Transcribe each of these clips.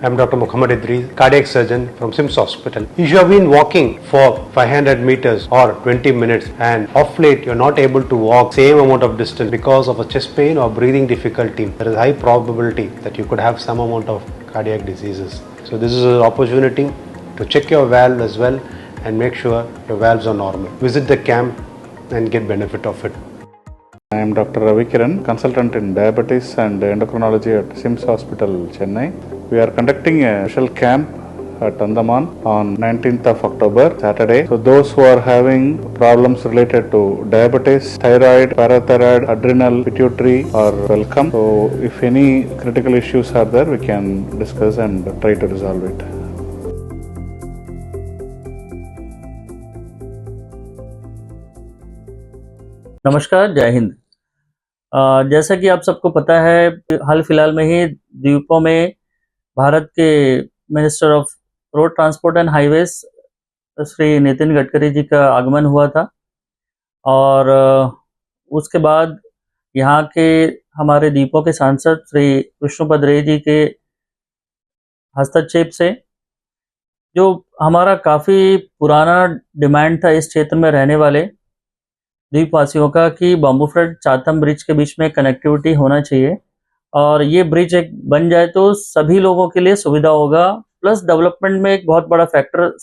I'm Dr. Muhammad Idris, cardiac surgeon from SIMS Hospital. If you have been walking for 500 meters or 20 minutes and off late you're not able to walk same amount of distance because of a chest pain or breathing difficulty, there is high probability that you could have some amount of cardiac diseases. So this is an opportunity to check your valve as well and make sure your valves are normal. Visit the camp and get benefit of it. I am Dr. Ravi Kiran, consultant in diabetes and endocrinology at SIMS Hospital, Chennai. We are conducting a special camp at Andaman on 19th of October, Saturday. So those who are having problems related to diabetes, thyroid, parathyroid, adrenal, pituitary are welcome. So if any critical issues are there, we can discuss and try to resolve it. नमस्कार, जय हिंद। जैसा कि आप सबको पता है, हाल फिलहाल में ही द्वीपों में भारत के minister of road transport and highways Shri Nitin Gadkari ji का आगमन हुआ था और उसके बाद यहाँ के हमारे द्वीपों के सांसद श्री विष्णुपद रे जी के हस्तक्षेप से, जो हमारा काफ़ी पुराना डिमांड था इस क्षेत्र में रहने वाले द्वीपवासियों का कि बम्बूफ्लैट चातम ब्रिज के बीच में कनेक्टिविटी होना चाहिए और ये ब्रिज एक बन जाए तो सभी लोगों के लिए सुविधा होगा, प्लस डेवलपमेंट में एक बहुत बड़ा फैक्टर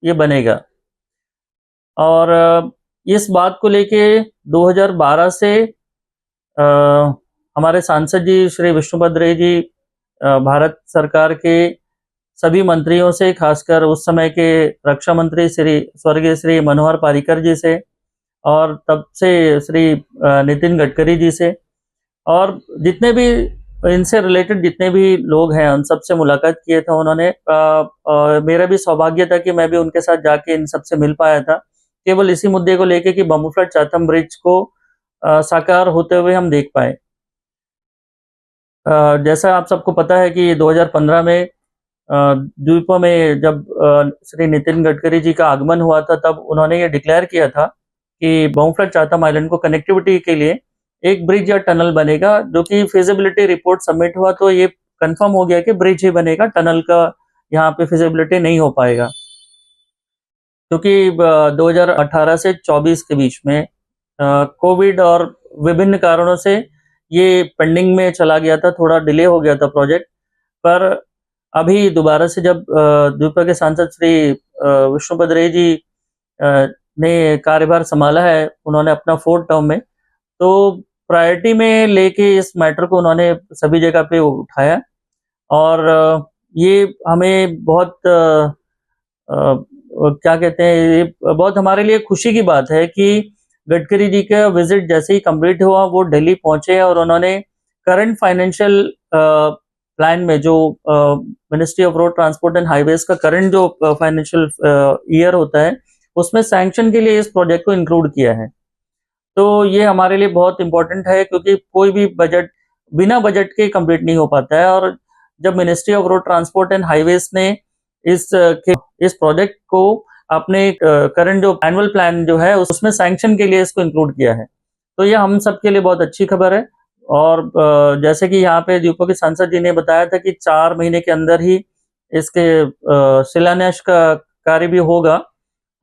ये बनेगा। और इस बात को लेके 2012 से हमारे सांसद जी श्री विष्णुपद रे जी भारत सरकार के सभी मंत्रियों से, खासकर उस समय के रक्षा मंत्री श्री स्वर्गीय श्री मनोहर पर्रिकर जी से और तब से श्री नितिन गडकरी जी से और जितने भी इनसे रिलेटेड जितने भी लोग हैं उन सब से मुलाकात किए थे उन्होंने। मेरा भी सौभाग्य था कि मैं भी उनके साथ जाके इन सब से मिल पाया था, केवल इसी मुद्दे को लेके कि बम्बूफ्लैट चातम ब्रिज को साकार होते हुए हम देख पाए। जैसा आप सबको पता है कि 2015 में द्वीपों में जब श्री नितिन गडकरी जी का आगमन हुआ था, तब उन्होंने ये डिक्लेयर किया था कि बम्बूफ्लैट चातम आइलैंड को कनेक्टिविटी के लिए एक ब्रिज या टनल बनेगा, जो कि फिजिबिलिटी रिपोर्ट सबमिट हुआ तो ये कंफर्म हो गया कि ब्रिज ही बनेगा, टनल का यहाँ पे फिजिबिलिटी नहीं हो पाएगा, क्योंकि 2018 से 24 के बीच में कोविड और विभिन्न कारणों से ये पेंडिंग में चला गया था, थोड़ा डिले हो गया था प्रोजेक्ट। पर अभी दोबारा से जब द्वीप के सांसद श्री विष्णुपद रे जी ने कार्यभार संभाला है, उन्होंने अपना 4th टर्म में, तो प्रायोरिटी में लेके इस मैटर को उन्होंने सभी जगह पे उठाया और ये हमें बहुत क्या कहते हैं, ये बहुत हमारे लिए खुशी की बात है कि गडकरी जी का विजिट जैसे ही कंप्लीट हुआ वो दिल्ली पहुंचे और उन्होंने करंट फाइनेंशियल प्लान में, जो ministry of road transport and highways का करंट जो फाइनेंशियल ईयर होता है, उसमें सैंक्शन के लिए इस प्रोजेक्ट को इंक्लूड किया है। तो ये हमारे लिए बहुत इम्पोर्टेंट है, क्योंकि कोई भी बजट बिना बजट के कंप्लीट नहीं हो पाता है। और जब ministry of road transport and highways ने इस प्रोजेक्ट को अपने करंट जो एनुअल प्लान जो है उसमें सैंक्शन के लिए इसको इंक्लूड किया है, तो ये हम सब के लिए बहुत अच्छी खबर है। और जैसे कि यहाँ पे द्वीपों के सांसद जी ने बताया था कि 4 महीने के अंदर ही इसके शिलान्यास का कार्य भी होगा,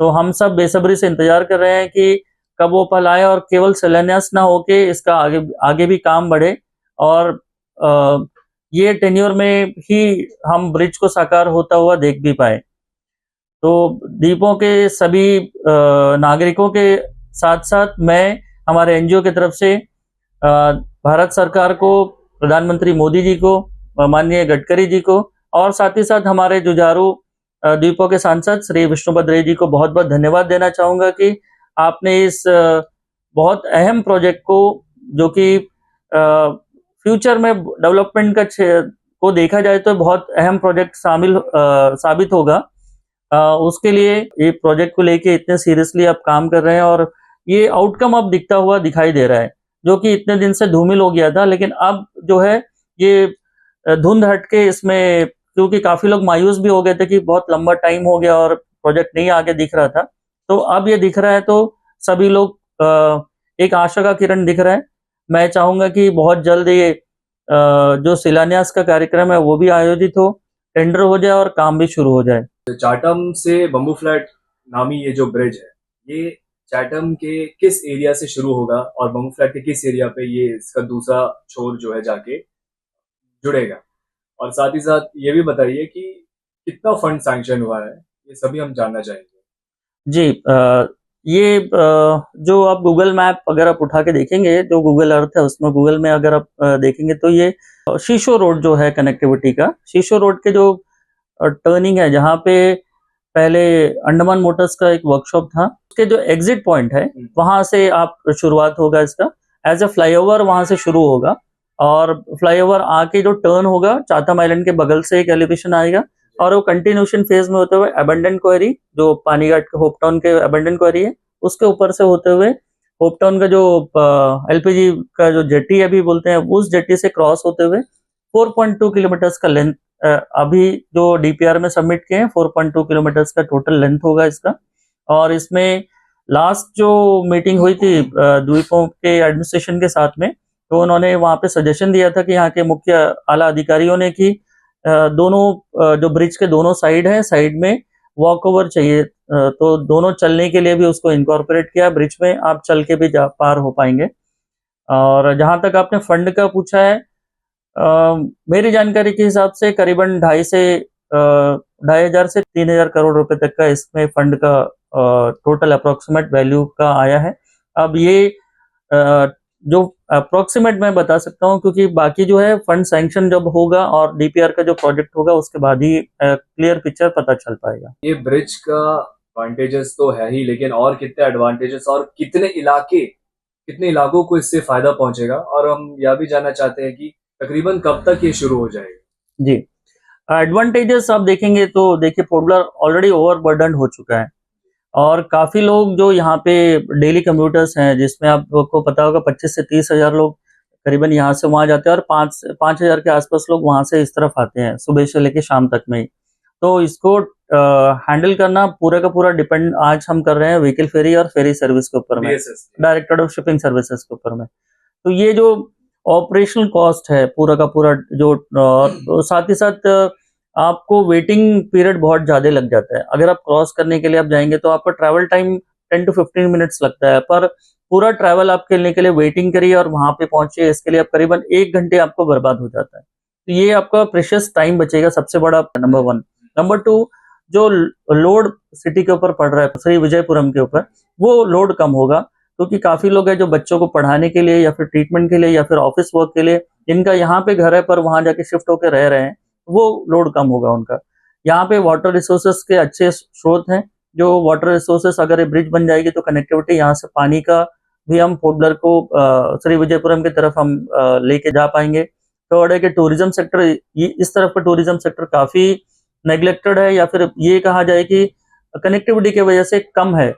तो हम सब बेसब्री से इंतजार कर रहे हैं कि कब वो पल आए और केवल शिलान्यास ना होके इसका आगे भी काम बढ़े और ये टेन्योर में ही हम ब्रिज को साकार होता हुआ देख भी पाए। तो द्वीपों के सभी नागरिकों के साथ साथ मैं हमारे एनजीओ की तरफ से भारत सरकार को, प्रधानमंत्री मोदी जी को, माननीय गडकरी जी को और साथ ही साथ हमारे जुझारू द्वीपों के सांसद श्री विष्णुपद रे जी को बहुत बहुत धन्यवाद देना चाहूँगा कि आपने इस बहुत अहम प्रोजेक्ट को, जो कि फ्यूचर में डेवलपमेंट को देखा जाए तो बहुत अहम प्रोजेक्ट साबित होगा, उसके लिए ये प्रोजेक्ट को लेके इतने सीरियसली आप काम कर रहे हैं और ये आउटकम अब दिखता हुआ दिखाई दे रहा है, जो कि इतने दिन से धूमिल हो गया था। लेकिन अब जो है ये धुंध हट के इसमें, क्योंकि काफ़ी लोग मायूस भी हो गए थे कि बहुत लंबा टाइम हो गया और प्रोजेक्ट नहीं आगे दिख रहा था, तो अब ये दिख रहा है, तो सभी लोग एक आशा का किरण दिख रहा है। मैं चाहूँगा कि बहुत जल्द ये जो शिलान्यास का कार्यक्रम है वो भी आयोजित हो, टेंडर हो जाए और काम भी शुरू हो जाए। चाटम से बम्बू फ्लैट नामी ये जो ब्रिज है, ये चाटम के किस एरिया से शुरू होगा और बम्बू फ्लैट के किस एरिया पे ये इसका दूसरा छोर जो है जाके जुड़ेगा? और साथ ही साथ ये भी बताइए कि कितना फंड सैंक्शन हुआ है, ये सभी हम जानना चाहेंगे। जी, ये जो आप गूगल मैप अगर आप उठा के देखेंगे, जो गूगल अर्थ है उसमें गूगल में अगर आप देखेंगे तो ये शीशो रोड जो है कनेक्टिविटी का, शीशो रोड के जो टर्निंग है जहाँ पे पहले अंडमान मोटर्स का एक वर्कशॉप था, उसके जो एग्जिट पॉइंट है वहां से आप शुरुआत होगा इसका, एज अ फ्लाईओवर वहां से शुरू होगा और फ्लाईओवर आके जो टर्न होगा चाथम आइलैंड के बगल से एक एलिवेशन आएगा और वो कंटिन्यूशन फेज में होते हुए अबंडन क्वेरी जो पानीघाट के होप टाउन के अबंडन क्वेरी है उसके ऊपर से होते हुए होप टाउन का जो एलपीजी का जो जेट्टी अभी बोलते हैं उस जेट्टी से क्रॉस होते हुए 4.2 किलोमीटर्स का लेंथ अभी जो डीपीआर में सबमिट किए हैं 4.2 किलोमीटर्स का टोटल लेंथ होगा इसका। और इसमें लास्ट जो मीटिंग हुई थी द्वीपों के एडमिनिस्ट्रेशन के साथ में, तो उन्होंने वहां पे सजेशन दिया था कि यहाँ के मुख्य आला अधिकारियों ने कि दोनों जो ब्रिज के दोनों साइड है, साइड में वॉक ओवर चाहिए, तो दोनों चलने के लिए भी उसको इनकॉर्पोरेट किया, ब्रिज में आप चल के भी पार हो पाएंगे। और जहां तक आपने फंड का पूछा है, मेरी जानकारी के हिसाब से करीबन 2,500 से 3,000 करोड़ रुपए तक का इसमें फंड का टोटल अप्रोक्सीमेट वैल्यू का आया है। अब ये जो अप्रोक्सीमेट मैं बता सकता हूँ क्योंकि बाकी जो है फंड सैंक्शन जब होगा और डीपीआर का जो प्रोजेक्ट होगा उसके बाद ही क्लियर पिक्चर पता चल पाएगा। ये ब्रिज का एडवांटेजेस तो है ही, लेकिन और कितने एडवांटेजेस और कितने इलाकों को इससे फायदा पहुंचेगा, और हम यह भी जानना चाहते हैं कि तकरीबन कब तक ये शुरू हो जाएगा? जी, एडवांटेजेस आप देखेंगे तो देखिए पोर्टब्लेयर ऑलरेडी ओवरबर्डन हो चुका है और काफी लोग जो यहाँ पे डेली कम्यूटर्स हैं जिसमें आपको पता होगा 25 से 30 हजार लोग करीबन यहाँ से वहां जाते हैं और 5,000 के आसपास लोग वहां से इस तरफ आते हैं सुबह से लेके शाम तक में ही। तो इसको हैंडल करना पूरा का पूरा डिपेंड आज हम कर रहे हैं व्हीकल फेरी और फेरी सर्विस के ऊपर में, DSS directorate of shipping services के ऊपर में। तो ये जो ऑपरेशनल कॉस्ट है पूरा का पूरा जो तो साथ ही साथ आपको वेटिंग पीरियड बहुत ज्यादा लग जाता है। अगर आप क्रॉस करने के लिए आप जाएंगे तो आपका ट्रैवल टाइम 10 to 15 मिनट्स लगता है, पर पूरा ट्रैवल आप करने के लिए वेटिंग करिए और वहां पे पहुंचे इसके लिए आप करीबन 1 घंटे आपको बर्बाद हो जाता है। तो ये आपका प्रेशियस टाइम बचेगा, सबसे बड़ा नंबर 1। नंबर 2, जो लोड सिटी के ऊपर पड़ रहा है श्री विजयपुरम के ऊपर, वो लोड कम होगा क्योंकि काफी लोग हैं जो बच्चों को पढ़ाने के लिए या फिर ट्रीटमेंट के लिए या फिर ऑफिस वर्क के लिए जिनका यहाँ पे घर है पर वहां जाके शिफ्ट होकर रह रहे हैं, वो लोड कम होगा उनका। यहाँ पे वाटर रिसोर्सेस के अच्छे स्रोत हैं, जो वाटर रिसोर्सेस अगर ब्रिज बन जाएगी तो कनेक्टिविटी यहाँ से पानी का भी हम पोर्टब्लेयर को श्री विजयपुरम की तरफ हम लेके जा पाएंगे। थर्ड है कि टूरिज्म सेक्टर, इस तरफ का टूरिज्म सेक्टर काफी नेग्लेक्टेड है या फिर ये कहा जाए कि कनेक्टिविटी की वजह से कम है।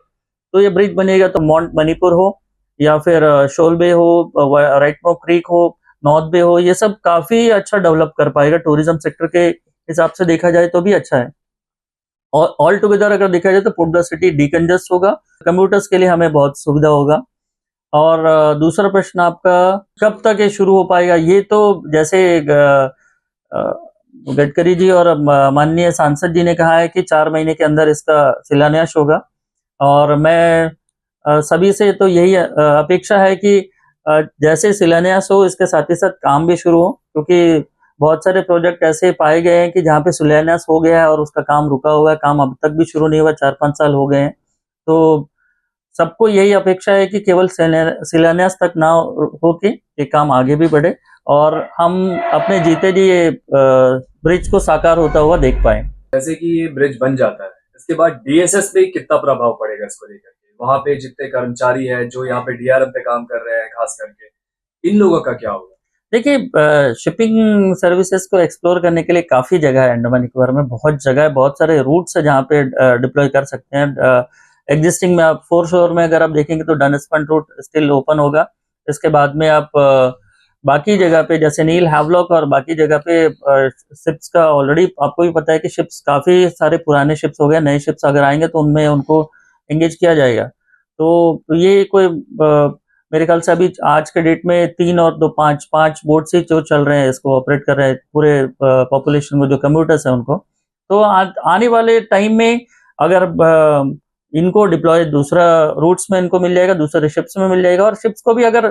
तो ये ब्रिज बनेगा तो माउंट मणिपुर हो या फिर शोल बे हो, राइटमो क्रीक हो, नॉर्थ बे हो, ये सब काफी अच्छा डेवलप कर पाएगा। टूरिज्म सेक्टर के हिसाब से देखा जाए तो भी अच्छा है। और ऑल टुगेदर अगर देखा जाए तो पोर्टब्लेयर सिटी डिकंजस्ट होगा, कम्यूटर्स के लिए हमें बहुत सुविधा होगा। और दूसरा प्रश्न आपका कब तक ये शुरू हो पाएगा, ये तो जैसे गडकरी जी और माननीय सांसद जी ने कहा है कि 4 महीने के अंदर इसका शिलान्यास होगा। और मैं सभी से तो यही अपेक्षा है कि जैसे शिलान्यास हो इसके साथ ही साथ काम भी शुरू हो, क्योंकि बहुत सारे प्रोजेक्ट ऐसे पाए गए हैं कि जहाँ पे शिलान्यास हो गया है और उसका काम रुका हुआ है, काम अब तक भी शुरू नहीं हुआ, 4-5 साल हो गए हैं। तो सबको यही अपेक्षा है कि केवल शिलान्यास तक ना हो के ये काम आगे भी बढ़े और हम अपने जीते जी ये ब्रिज को साकार होता हुआ देख पाए। जैसे कि ये ब्रिज बन जाता है, इसके बाद डीएसएस पे कितना प्रभाव पड़ेगा इसको लेकर के? वहां पे जितने कर्मचारी हैं जो यहाँ पे डीआरएम पे काम कर रहे हैं, खास करके इन लोगों का क्या होगा? देखिए, शिपिंग सर्विसेज को एक्सप्लोर करने के लिए काफी जगह है अंडमान निकोबार में, बहुत जगह है, बहुत सारे रूट्स है जहाँ पे डिप्लॉय कर सकते हैं। एग्जिस्टिंग में आप फोर शोर में अगर आप देखेंगे तो डनस्पन रूट स्टिल ओपन होगा। इसके बाद में आप बाकी जगह पे जैसे नील हैवलॉक और बाकी जगह पे शिप्स का ऑलरेडी आपको भी पता है कि शिप्स काफी सारे पुराने शिप्स हो गए, नए शिप्स अगर आएंगे तो उनमें उनको एंगेज किया जाएगा। तो ये कोई मेरे ख्याल से अभी आज के डेट में 3 और 2 5 बोट से जो चल रहे हैं, इसको ऑपरेट कर रहे हैं पूरे पॉपुलेशन को, जो कम्यूटर्स है उनको। तो आने वाले टाइम में अगर इनको डिप्लॉय दूसरा रूट्स में इनको मिल जाएगा, दूसरे शिप्स में मिल जाएगा, और शिप्स को भी अगर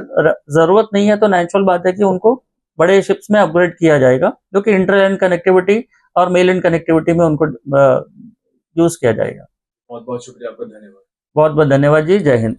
जरूरत नहीं है तो नेचुरल बात है कि उनको बड़े शिप्स में अपग्रेड किया जाएगा, जो कि इंटरलैंड कनेक्टिविटी और मेलैंड कनेक्टिविटी में उनको यूज किया जाएगा। बहुत बहुत शुक्रिया आपका, धन्यवाद। बहुत बहुत धन्यवाद जी, जय हिंद।